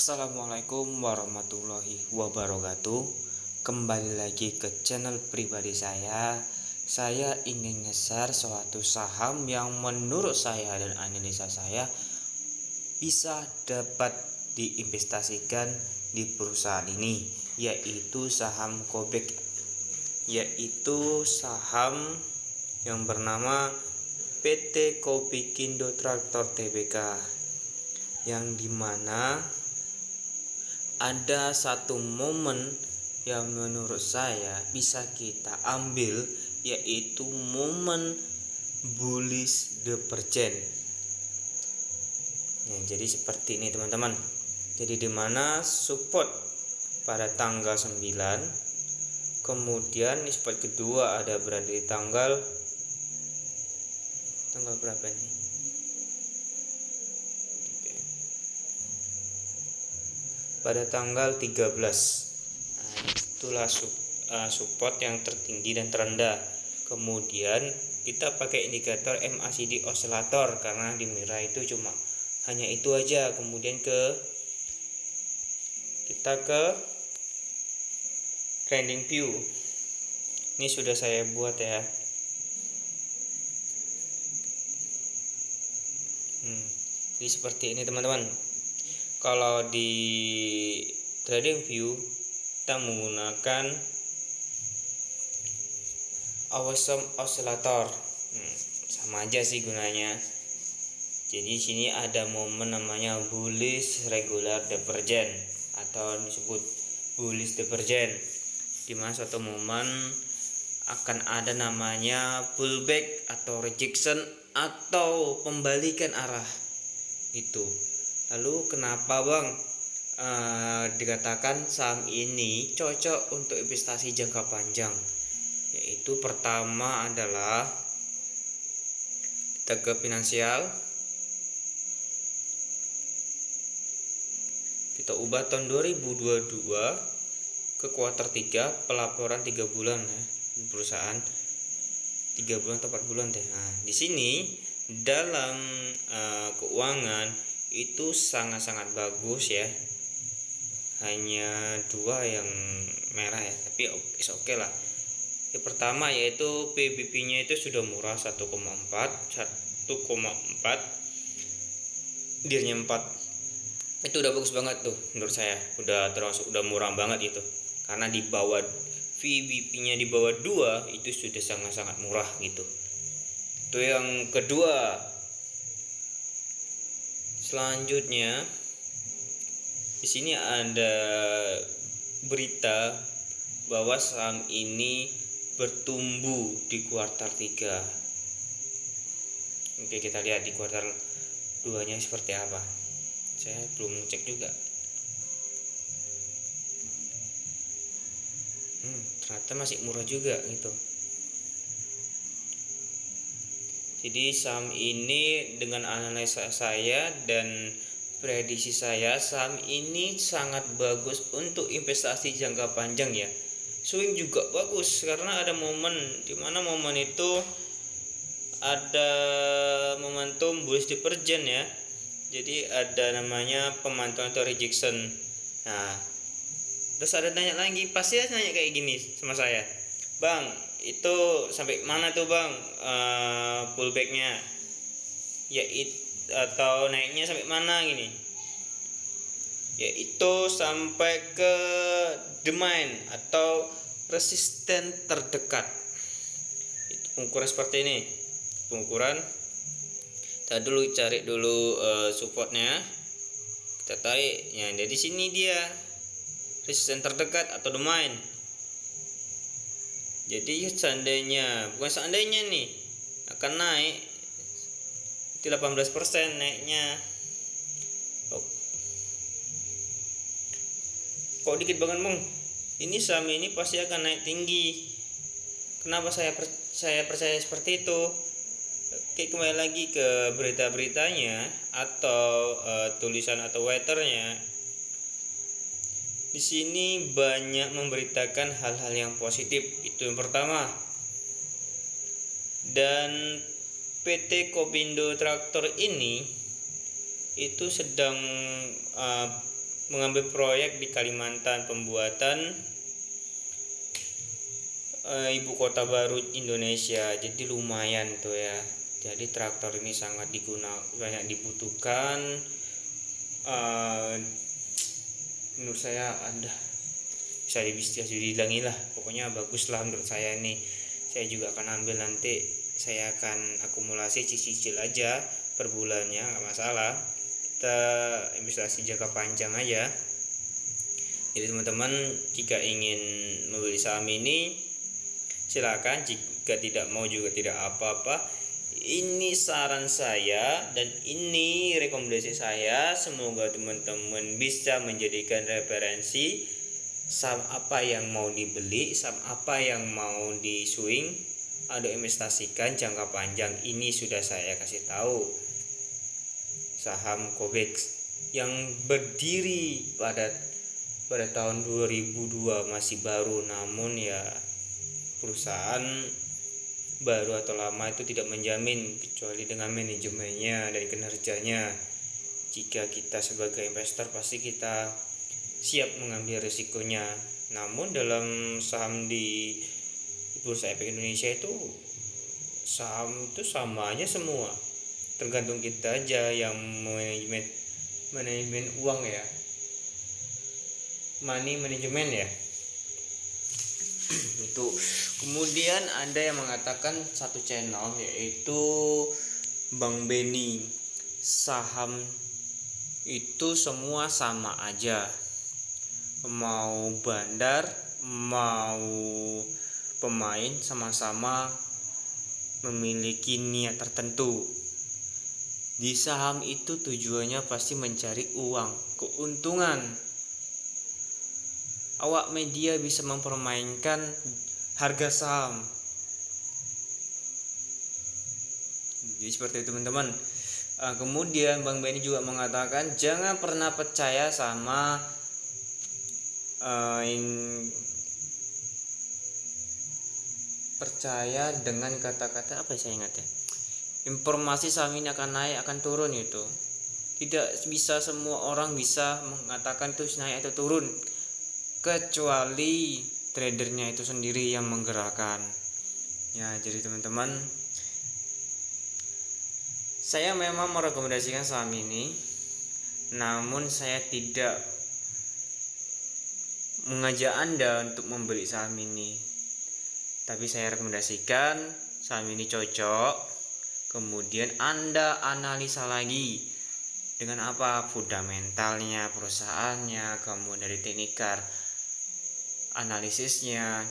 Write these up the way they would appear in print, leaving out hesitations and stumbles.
Assalamualaikum warahmatullahi wabarakatuh. Kembali lagi ke channel pribadi saya. Saya ingin nge-share suatu saham yang menurut saya dan analisa saya bisa dapat diinvestasikan di perusahaan ini, yaitu saham Kobek, yaitu saham yang bernama PT Kopikindo Traktor Tbk, yang dimana ada satu momen yang menurut saya bisa kita ambil, yaitu momen bullish divergence. Jadi seperti ini teman-teman. Jadi dimana support pada tanggal 9, kemudian support kedua ada berada di tanggal berapa nih? Pada tanggal 13. Itulah support yang tertinggi dan terendah. Kemudian kita pakai indikator MACD oscillator karena di Mira itu cuma hanya itu aja. Kemudian kita ke trending view. Ini sudah saya buat ya. Jadi seperti ini teman-teman. Kalau di trading view kita menggunakan awesome oscillator, sama aja sih gunanya. Jadi sini ada momen namanya bullish regular divergence atau disebut bullish divergence, dimana suatu momen akan ada namanya pullback atau rejection atau pembalikan arah gitu. Lalu kenapa bang dikatakan saham ini cocok untuk investasi jangka panjang? Yaitu pertama adalah kita ke finansial, kita ubah tahun 2022 ke kuartal 3, pelaporan 3 bulan ya, perusahaan 3 bulan atau 4 bulan deh. Nah, di sini dalam keuangan itu sangat-sangat bagus ya. Hanya dua yang merah ya, tapi oke lah. Yang pertama yaitu PBP nya itu sudah murah, 1,4, dirnya 4. Itu udah bagus banget tuh menurut saya. Udah termasuk udah murah banget itu. Karena di bawah PBP nya di bawah 2 itu sudah sangat-sangat murah gitu. Itu yang kedua. Selanjutnya di sini ada berita bahwa saham ini bertumbuh di kuartal 3. Oke, kita lihat di kuartal 2-nya seperti apa. Saya belum cek juga. Ternyata masih murah juga gitu. Jadi saham ini dengan analisa saya dan prediksi saya, saham ini sangat bagus untuk investasi jangka panjang ya. Swing juga bagus karena ada momen, dimana momen itu ada momentum bullish divergence ya. Jadi ada namanya pemantauan atau rejection. Nah, terus ada nanya lagi, pasti nanya kayak gini sama saya, bang, itu sampai mana tuh bang pullbacknya, ya atau naiknya sampai mana gini, yaitu sampai ke demand atau resisten terdekat. Itu pengukuran seperti ini, pengukuran. Kita dulu cari dulu supportnya, kita tarik ya, dari sini dia resisten terdekat atau demand. Jadi bukan seandainya nih akan naik itu 18% naiknya. Kok dikit banget bang? Ini saham ini pasti akan naik tinggi. Kenapa saya percaya seperti itu? Oke, kembali lagi ke berita-beritanya atau tulisan atau writernya. Di sini banyak memberitakan hal-hal yang positif. Itu yang pertama. Dan PT Kopindo Traktor ini itu sedang mengambil proyek di Kalimantan, pembuatan ibu kota baru Indonesia. Jadi lumayan tuh ya. Jadi traktor ini sangat banyak dibutuhkan. Menurut saya bisa dibilangi lah, pokoknya bagus lah menurut saya nih. Saya juga akan ambil nanti, saya akan akumulasi cicil aja per bulannya, nggak masalah, kita investasi jangka panjang aja. Jadi teman-teman jika ingin membeli saham ini silakan, jika tidak mau juga tidak apa-apa. Ini saran saya dan ini rekomendasi saya, semoga teman-teman bisa menjadikan referensi saham apa yang mau dibeli, saham apa yang mau di swing atau investasikan jangka panjang. Ini sudah saya kasih tahu. Saham Kobex yang berdiri pada tahun 2002 masih baru, namun ya perusahaan baru atau lama itu tidak menjamin kecuali dengan manajemennya dan kinerjanya. Jika kita sebagai investor pasti kita siap mengambil risikonya. Namun dalam saham di Bursa Efek Indonesia itu saham itu sama aja semua, tergantung kita aja yang manajemen uang ya, money management ya. Itu kemudian ada yang mengatakan satu channel yaitu Bang Benny, saham itu semua sama aja, mau bandar mau pemain sama-sama memiliki niat tertentu. Di saham itu tujuannya pasti mencari uang, keuntungan. Awak media bisa mempermainkan harga saham. Jadi seperti itu teman-teman. Kemudian Bang Benny juga mengatakan jangan pernah percaya sama percaya dengan kata-kata apa saya ingat ya, informasi saham ini akan naik akan turun. Itu tidak bisa semua orang bisa mengatakan itu naik atau turun, kecuali tradernya itu sendiri yang menggerakkan ya. Jadi teman-teman, saya memang merekomendasikan saham ini, namun saya tidak mengajak Anda untuk membeli saham ini, tapi saya rekomendasikan saham ini cocok. Kemudian Anda analisa lagi dengan apa, fundamentalnya, perusahaannya, kemudian dari teknikal analisisnya.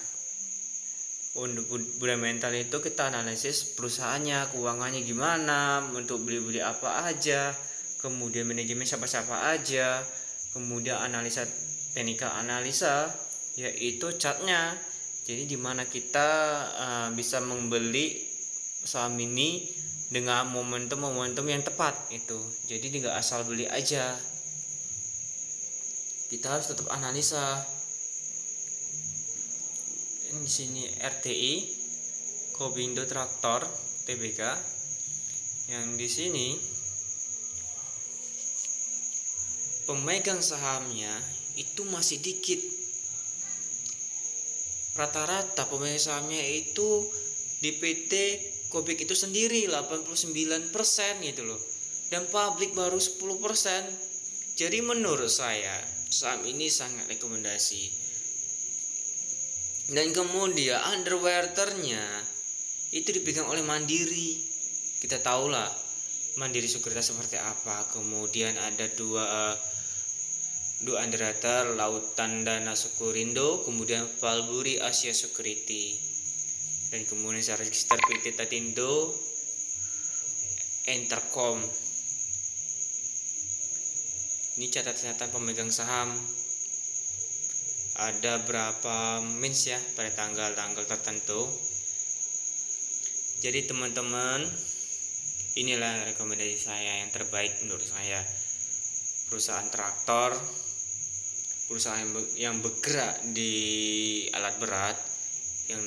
Untuk fundamental itu kita analisis perusahaannya, keuangannya gimana, untuk beli apa aja, kemudian manajemen siapa aja, kemudian analisa teknikal analisa yaitu chartnya. Jadi dimana kita bisa membeli saham ini dengan momentum yang tepat itu. Jadi tidak asal beli aja, kita harus tetap analisa. Di sini RTI Kobindo Traktor Tbk, yang di sini pemegang sahamnya itu masih dikit. Rata-rata pemegang sahamnya itu di PT Kobik itu sendiri 89% gitu loh, dan publik baru 10%. Jadi menurut saya saham ini sangat rekomendasi. Dan kemudian underwaternya itu dipegang oleh Mandiri. Kita tahulah Mandiri Sekuritas seperti apa. Kemudian ada dua underwater, Lautan Dana Sekurindo, kemudian Valburi Asia Security. Dan kemudian secara register PT Tatindo Entercom. Ini catatan pemegang saham. Ada berapa mins ya pada tanggal-tanggal tertentu. Jadi teman-teman, inilah rekomendasi saya yang terbaik menurut saya. Perusahaan traktor, perusahaan yang bergerak di alat berat yang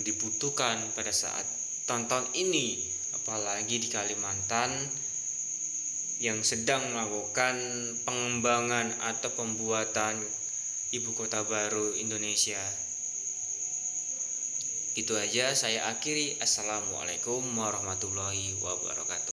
dibutuhkan pada saat tahun-tahun ini, apalagi di Kalimantan yang sedang melakukan pengembangan atau pembuatan ibu kota baru Indonesia. Gitu aja saya akhiri. Assalamualaikum warahmatullahi wabarakatuh.